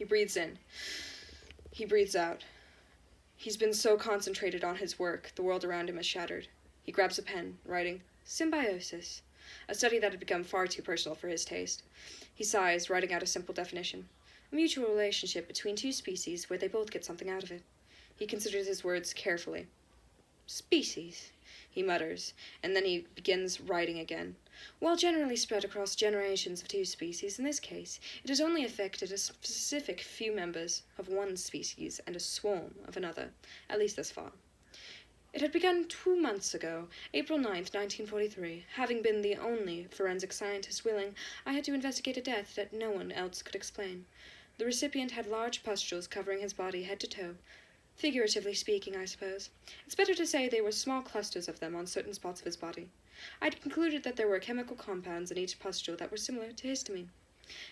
He breathes in. He breathes out. He's been so concentrated on his work, the world around him is shattered. He grabs a pen, writing, Symbiosis, a study that had become far too personal for his taste. He sighs, writing out a simple definition. A mutual relationship between two species where they both get something out of it. He considers his words carefully. Species, he mutters, and then he begins writing again. While generally spread across generations of two species, in this case, it has only affected a specific few members of one species and a swarm of another, at least thus far. It had begun 2 months ago, April 9th, 1943. Having been the only forensic scientist willing, I had to investigate a death that no one else could explain. The recipient had large pustules covering his body head to toe. Figuratively speaking, I suppose. It's better to say they were small clusters of them on certain spots of his body. I'd concluded that there were chemical compounds in each pustule that were similar to histamine.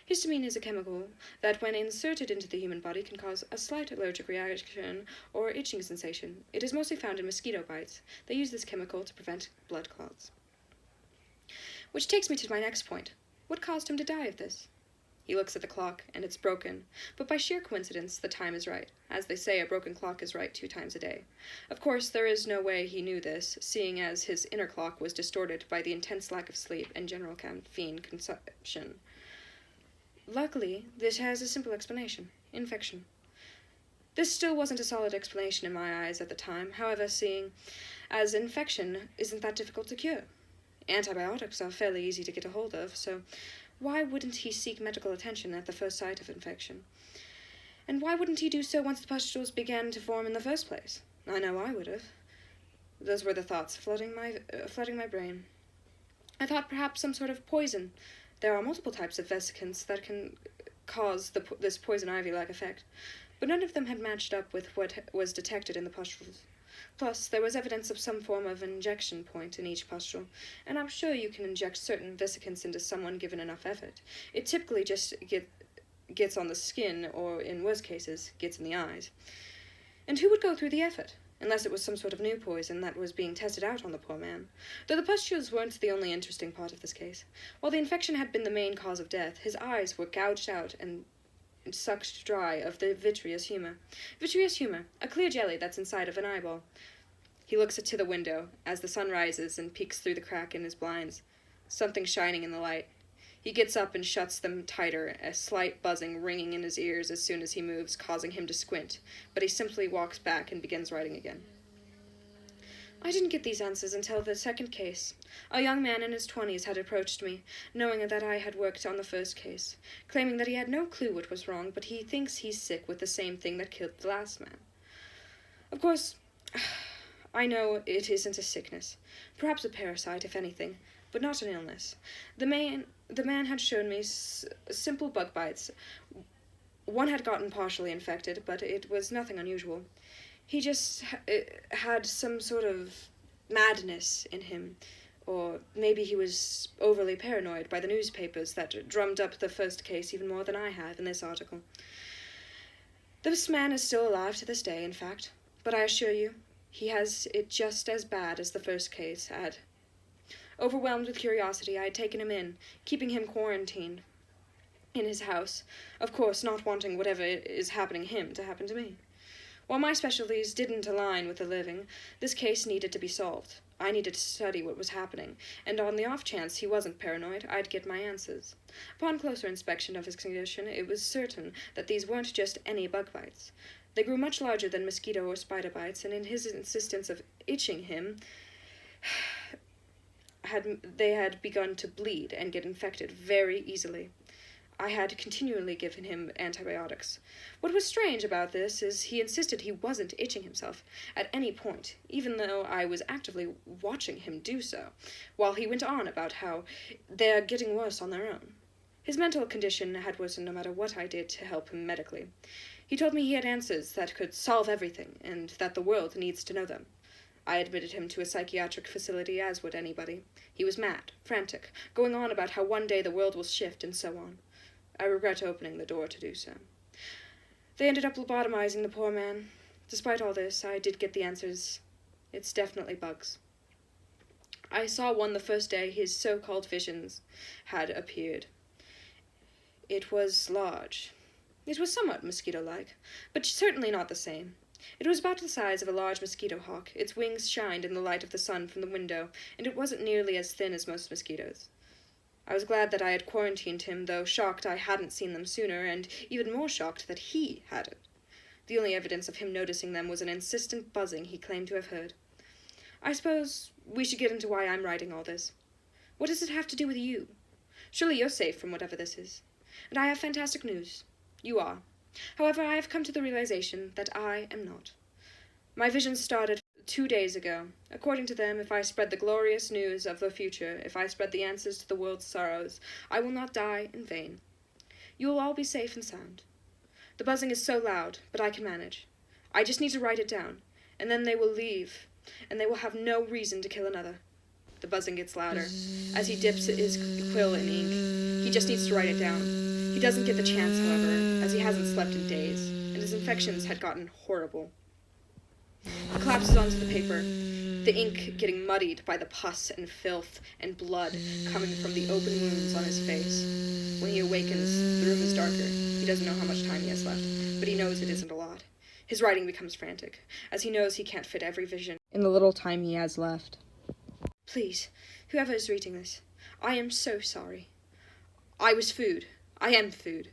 Histamine is a chemical that, when inserted into the human body, can cause a slight allergic reaction or itching sensation. It is mostly found in mosquito bites. They use this chemical to prevent blood clots. Which takes me to my next point. What caused him to die of this? He looks at the clock, and it's broken, but by sheer coincidence, the time is right. As they say, a broken clock is right 2 times a day. Of course, there is no way he knew this, seeing as his inner clock was distorted by the intense lack of sleep and general caffeine consumption. Luckily, this has a simple explanation. Infection. This still wasn't a solid explanation in my eyes at the time, however, seeing as infection isn't that difficult to cure. Antibiotics are fairly easy to get a hold of, so why wouldn't he seek medical attention at the first sight of infection? And why wouldn't he do so once the pustules began to form in the first place? I know I would have. Those were the thoughts flooding my brain. I thought perhaps some sort of poison. There are multiple types of vesicants that can cause this poison ivy-like effect, but none of them had matched up with what was detected in the pustules. Plus, there was evidence of some form of injection point in each pustule, and I'm sure you can inject certain vesicants into someone given enough effort. It typically just gets on the skin, or in worst cases, gets in the eyes. And who would go through the effort? Unless it was some sort of new poison that was being tested out on the poor man. Though the pustules weren't the only interesting part of this case. While the infection had been the main cause of death, his eyes were gouged out and sucked dry of the vitreous humor. Vitreous humor, a clear jelly that's inside of an eyeball. He looks to the window as the sun rises and peeks through the crack in his blinds. Something shining in the light. He gets up and shuts them tighter, a slight buzzing ringing in his ears as soon as he moves, causing him to squint, but he simply walks back and begins writing again. I didn't get these answers until the second case. A young man in his 20s had approached me, knowing that I had worked on the first case, claiming that he had no clue what was wrong, but he thinks he's sick with the same thing that killed the last man. Of course, I know it isn't a sickness, perhaps a parasite, if anything, but not an illness. The man had shown me simple bug bites. One had gotten partially infected, but it was nothing unusual. He just had some sort of madness in him, or maybe he was overly paranoid by the newspapers that drummed up the first case even more than I have in this article. This man is still alive to this day, in fact, but I assure you, he has it just as bad as the first case had. Overwhelmed with curiosity, I had taken him in, keeping him quarantined in his house, of course not wanting whatever is happening him to happen to me. While my specialties didn't align with the living, this case needed to be solved. I needed to study what was happening, and on the off chance he wasn't paranoid, I'd get my answers. Upon closer inspection of his condition, it was certain that these weren't just any bug bites. They grew much larger than mosquito or spider bites, and in his insistence of itching him, they had begun to bleed and get infected very easily. I had continually given him antibiotics. What was strange about this is he insisted he wasn't itching himself at any point, even though I was actively watching him do so, while he went on about how they're getting worse on their own. His mental condition had worsened no matter what I did to help him medically. He told me he had answers that could solve everything, and that the world needs to know them. I admitted him to a psychiatric facility, as would anybody. He was mad, frantic, going on about how one day the world will shift, and so on. I regret opening the door to do so. They ended up lobotomizing the poor man. Despite all this, I did get the answers. It's definitely bugs. I saw one the first day his so-called visions had appeared. It was large. It was somewhat mosquito-like, but certainly not the same. It was about the size of a large mosquito hawk. Its wings shined in the light of the sun from the window, and it wasn't nearly as thin as most mosquitoes. I was glad that I had quarantined him, though shocked I hadn't seen them sooner, and even more shocked that he hadn't. The only evidence of him noticing them was an insistent buzzing he claimed to have heard. I suppose we should get into why I'm writing all this. What does it have to do with you? Surely you're safe from whatever this is. And I have fantastic news. You are. However, I have come to the realization that I am not. My vision started 2 days ago. According to them, if I spread the glorious news of the future, if I spread the answers to the world's sorrows, I will not die in vain. You will all be safe and sound. The buzzing is so loud, but I can manage. I just need to write it down, and then they will leave, and they will have no reason to kill another. The buzzing gets louder. As he dips his quill in ink, he just needs to write it down. He doesn't get the chance, however, as he hasn't slept in days, and his infections had gotten horrible. He collapses onto the paper, the ink getting muddied by the pus and filth and blood coming from the open wounds on his face. When he awakens, the room is darker. He doesn't know how much time he has left, but he knows it isn't a lot. His writing becomes frantic, as he knows he can't fit every vision in the little time he has left. Please, whoever is reading this, I am so sorry. I was food. I am food.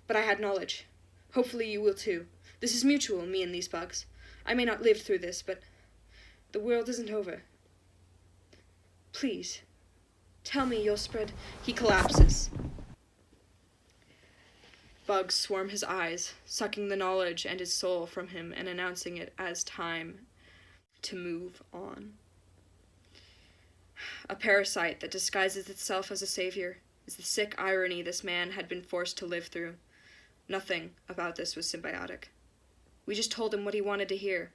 But I had knowledge. Hopefully you will too. This is mutual, me and these bugs. I may not live through this, but the world isn't over. Please, tell me you'll spread. He collapses. Bugs swarm his eyes, sucking the knowledge and his soul from him and announcing it as time to move on. A parasite that disguises itself as a savior is the sick irony this man had been forced to live through. Nothing about this was symbiotic. We just told him what he wanted to hear.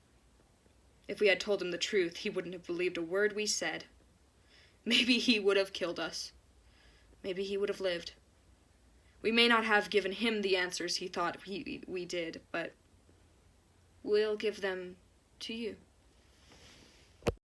If we had told him the truth, he wouldn't have believed a word we said. Maybe he would have killed us. Maybe he would have lived. We may not have given him the answers he thought we did, but we'll give them to you.